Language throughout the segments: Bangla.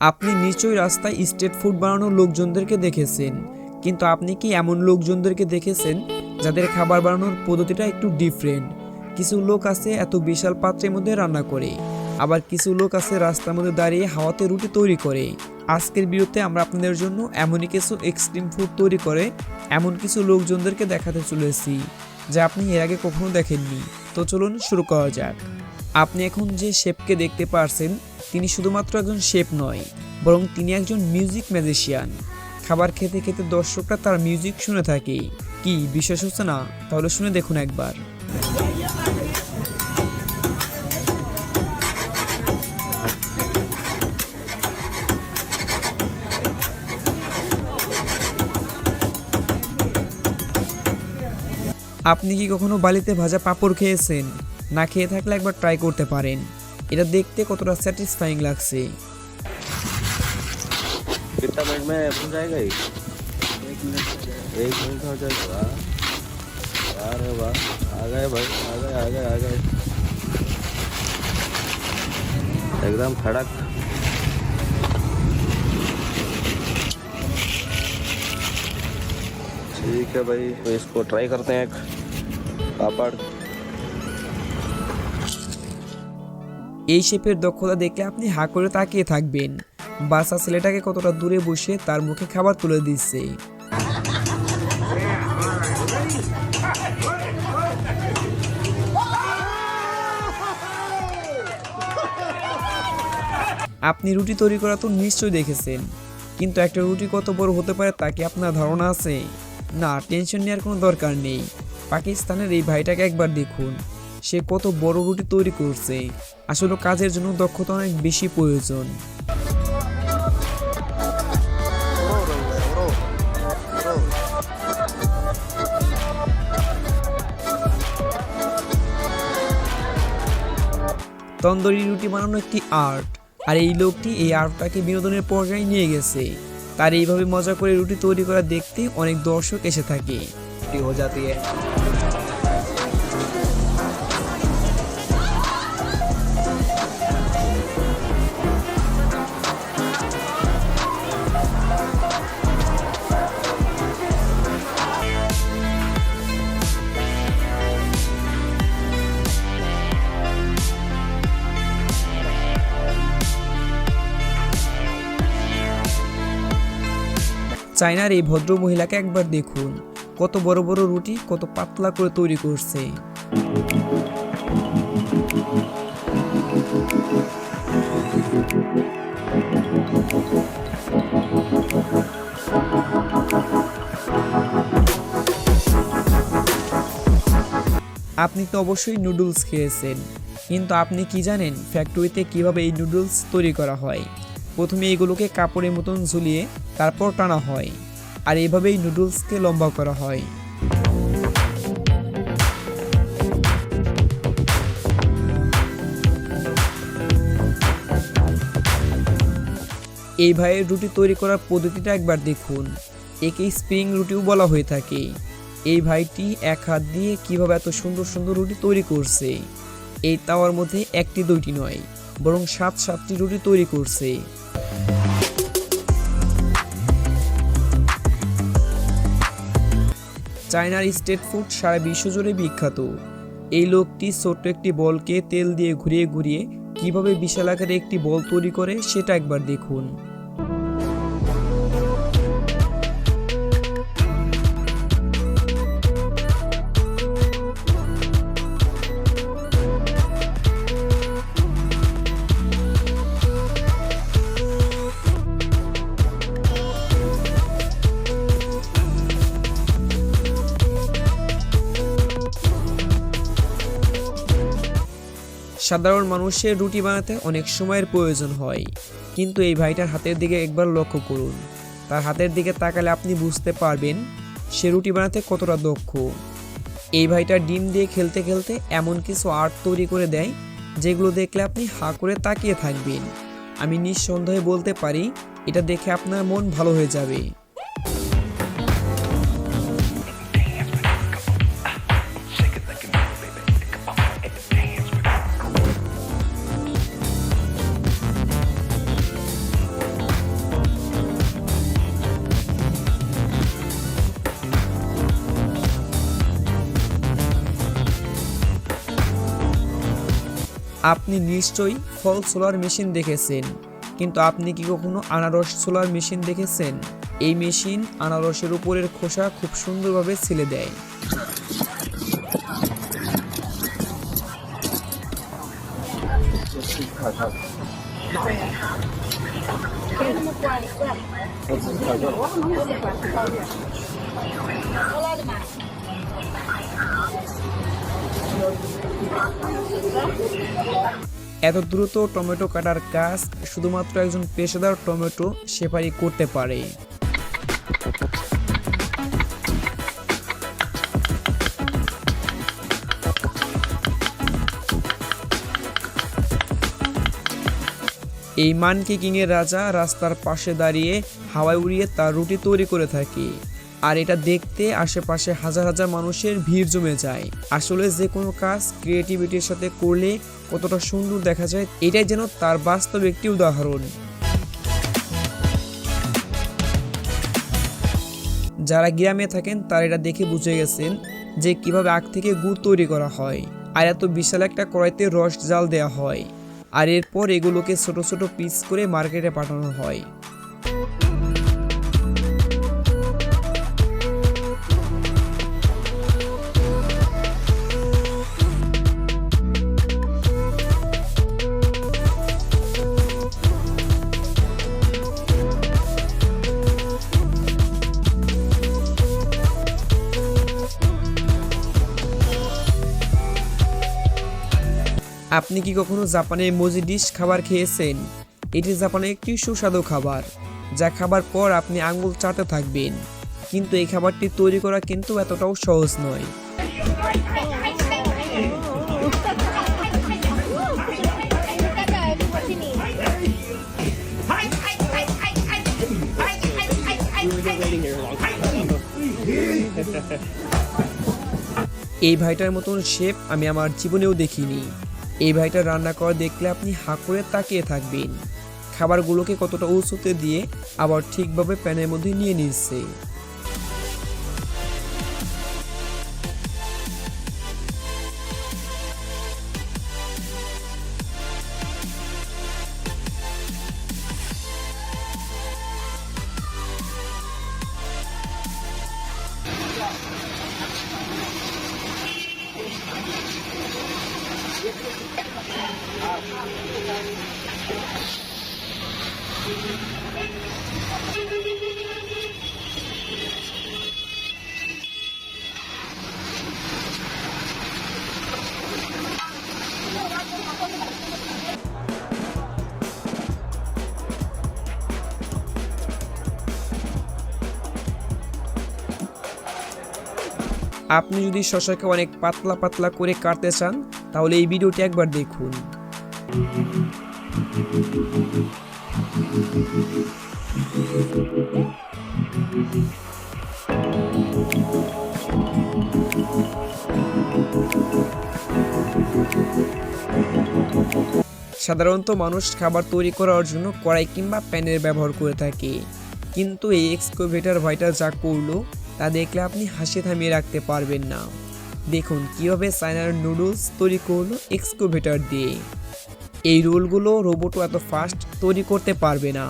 আপনি নিশ্চয়ই রাস্তায় স্ট্রিট ফুড বানানোর লোকজনদেরকে দেখেছেন, কিন্তু আপনি কি এমন লোকজনদেরকে দেখেছেন যাদের খাবার বানানোর পদ্ধতিটা একটু ডিফারেন্ট? কিছু লোক আছে এত বিশাল পাত্রের মধ্যে রান্না করে, আবার কিছু লোক আছে রাস্তার মধ্যে দাঁড়িয়ে হাওয়াতে রুটি তৈরি করে। আজকের ভিডিওতে আমরা আপনাদের জন্য এমনই কিছু এক্সট্রিম ফুড তৈরি করে এমন কিছু লোকজনদেরকে দেখাতে চলেছি যা আপনি এর আগে কখনো দেখেননি। তো চলুন শুরু করা যাক। আপনি এখন যে শেফকে দেখতে পারছেন তিনি শুধুমাত্র একজন শেফ নয়, বরং তিনি একজন মিউজিক ম্যাজিশিয়ান। খাবার খেতে খেতে দর্শকরা তার মিউজিক শুনে থাকে। কি বিশ্বাস হচ্ছে না? তাহলে শুনে দেখুন একবার। আপনি কি কখনো বালিতে ভাজা পাঁপড় খেয়েছেন? না খেয়ে থাকলে একবার ট্রাই করতে পারেন। এটা দেখতে কতটা স্যাটিসফাইং লাগছে। कितना मिनट में बन जाएगा ये? 1 मिनट हो जाएगा। अरे वाह, आ गए भाई, आ गए एकदम खड़क। ठीक है भाई, तो इसको ट्राई करते हैं। एक पापड़। এই শেফের দক্ষতা দেখলে আপনি হা করে তাকিয়ে থাকবেন। বাচ্চা ছেলেটাকে কতটা দূরে বসে তার মুখে খাবার তুলে দিচ্ছে। আপনি রুটি তৈরি করা তো নিশ্চয়ই দেখেছেন, কিন্তু একটা রুটি কত বড় হতে পারে তা কি আপনার ধারণা আছে? না, টেনশন নেওয়ার কোনো দরকার নেই। পাকিস্তানের এই ভাইটাকে একবার দেখুন, সে কত বড় রুটি তৈরি করছে। আসলে কাজের জন্য দক্ষতা অনেক বেশি প্রয়োজন। তন্দুরি রুটি বানানো একটি আর্ট, আর এই লোকটি এই আর্টটাকে বিনোদনের পর্যায়ে নিয়ে গেছে। তার এইভাবে মজা করে রুটি তৈরি করা দেখতে অনেক দর্শক এসে থাকে। हो जाती है। চায়নার এই ভদ্র মহিলাকে একবার দেখুন, কত বড় বড় রুটি কত পাতলা করে তৈরি করছে। আপনি তো অবশ্যই নুডলস খেয়েছেন, কিন্তু আপনি কি জানেন ফ্যাক্টরিতে কিভাবে এই নুডলস তৈরি করা হয়? প্রথমে এগুলোকে কাপড়ের মতন ঝুলিয়ে তারপর টানা হয়, আর এইভাবেই নুডলসকে লম্বা করা হয়। এই ভাইয়ের রুটি তৈরি করার পদ্ধতিটা একবার দেখুন। একে স্প্রিং রুটিও বলা হয়ে থাকে। এই ভাইটি এক হাত দিয়ে কিভাবে এত সুন্দর সুন্দর রুটি তৈরি করছে। এই তাওয়ার মধ্যে একটি দুইটি নয়, বরং 7টি রুটি তৈরি করছে। চায়নার স্ট্রিট ফুড সারা বিশ্ব জুড়ে বিখ্যাত। এই লোকটি ছোট্ট একটি বলকে তেল দিয়ে ঘুরিয়ে ঘুরিয়ে কিভাবে বিশাল আকারে একটি বল তৈরি করে সেটা একবার দেখুন। সাধারণ মানুষের রুটি বানাতে অনেক সময়ের প্রয়োজন হয়, কিন্তু এই ভাইটার হাতের দিকে একবার লক্ষ্য করুন। তার হাতের দিকে তাকালে আপনি বুঝতে পারবেন সে রুটি বানাতে কতটা দক্ষ। এই ভাইটা ডিম দিয়ে খেলতে খেলতে এমন কিছু আর্ট তৈরি করে দেয় যেগুলো দেখলে আপনি হাঁ করে তাকিয়ে থাকবেন। আমি নিঃসন্দেহে বলতে পারি এটা দেখে আপনার মন ভালো হয়ে যাবে। আপনি নিশ্চয়ই ফল সোলার মেশিন দেখেছেন, কিন্তু আপনি কি কখনো আনারস সোলার মেশিন দেখেছেন? এই মেশিন আনারসের উপরের খোসা খুব সুন্দরভাবে ছিলে দেয়। এত দ্রুত টমেটো কাটার কাজ শুধুমাত্র একজন পেশাদার টমেটো সেপারি করতে পারে। এই মানকি কিংয়ের রাজা রাস্তার পাশে দাঁড়িয়ে হাওয়ায় উড়িয়ে তার রুটি তৈরি করে থাকে, আর এটা দেখতে আশেপাশে হাজার হাজার মানুষের ভিড় জমে যায়। আসলে যে কোনো কাজ ক্রিয়েটিভিটির সাথে করলে কতটা সুন্দর দেখা যায়, এটাই যেন তার বাস্তব একটি উদাহরণ। যারা গ্রামে থাকেন তারা এটা দেখে বুঝে গেছেন যে কিভাবে আখ থেকে গুড় তৈরি করা হয়, আর এত বিশাল একটা কড়াইতে রস জাল দেওয়া হয়, আর এরপর এগুলোকে ছোট ছোট পিস করে মার্কেটে পাঠানো হয়। আপনি কি কখনো জাপানের মোজি ডিশ খাবার খেয়েছেন? এটি জাপানের একটি সুস্বাদু খাবার, যা খাবার পর আপনি আঙ্গুল চাটতে থাকবেন। কিন্তু এই খাবারটি তৈরি করা কিন্তু এতটাও সহজ নয়। এই ভাইটার মতন শেফ আমি আমার জীবনেও দেখিনি। এই ভাইটা রান্না করা দেখলে আপনি হাঁ করে তাকিয়ে থাকবেন। খাবারগুলোকে কতটা উঁচুতে দিয়ে আবার ঠিকভাবে প্যানের মধ্যে নিয়ে নিচ্ছে। আপনি যদি শসাকে অনেক পাতলা পাতলা করে কাটতে চান তাহলে এই ভিডিওটি একবার দেখুন। সাধারণত মানুষ খাবার তৈরি করার জন্য কড়াই কিংবা প্যানের ব্যবহার করে থাকে, কিন্তু এই এক্সকাভেটর ভাইটা যা করলো তা দেখলে আপনি হাসি থামিয়ে রাখতে পারবেন না। দেখুন কিভাবে চায়নার নুডলস তৈরি করলো এক্সকাভেটর দিয়ে। এই রোলগুলো রোবটও এত ফাস্ট তৈরি করতে পারবে না।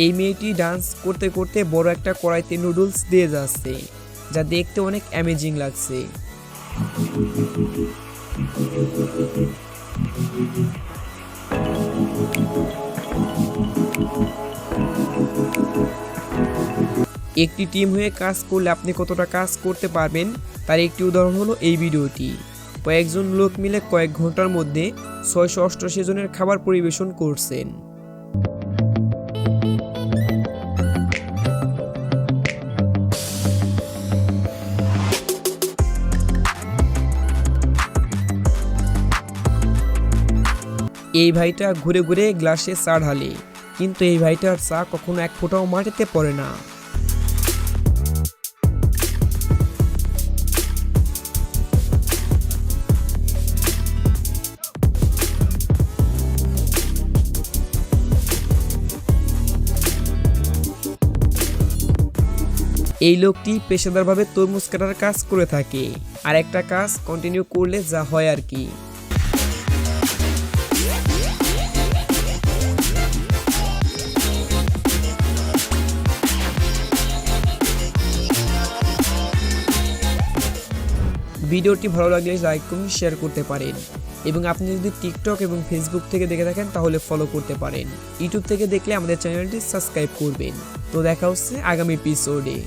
এই মেয়েটি ডান্স করতে করতে বড় একটা কড়াইতে নুডলস দিয়ে যাচ্ছে, যা দেখতে অনেক অ্যামেজিং লাগছে। একটি টিম হয়ে কাজ করলে আপনি কতটা কাজ করতে পারবেন তার একটি উদাহরণ হলো এই ভিডিওটি। কয়েকজন লোক মিলে কয়েক ঘন্টার মধ্যে 688 জনের খাবার পরিবেশন করছেন। এই ভাইটা ঘুরে ঘুরে গ্লাসে চা ঢালে, কিন্তু এই ভাইটার চা কখনো এক ফোঁটাও মাটিতে পড়ে না। এই লোকটি পেশাদারভাবে তরমুজ কাটার কাজ করে থাকে, আর একটা কাজ কন্টিনিউ করলে যা হয় আর কি। ভিডিওটি ভালো লাগলে লাইক করুন, শেয়ার করতে পারেন, এবং আপনি যদি টিকটক এবং ফেসবুক থেকে দেখে থাকেন তাহলে ফলো করতে পারেন। ইউটিউব থেকে দেখলে আমাদের চ্যানেলটি সাবস্ক্রাইব করবেন। তো দেখা হচ্ছে আগামী এপিসোডে।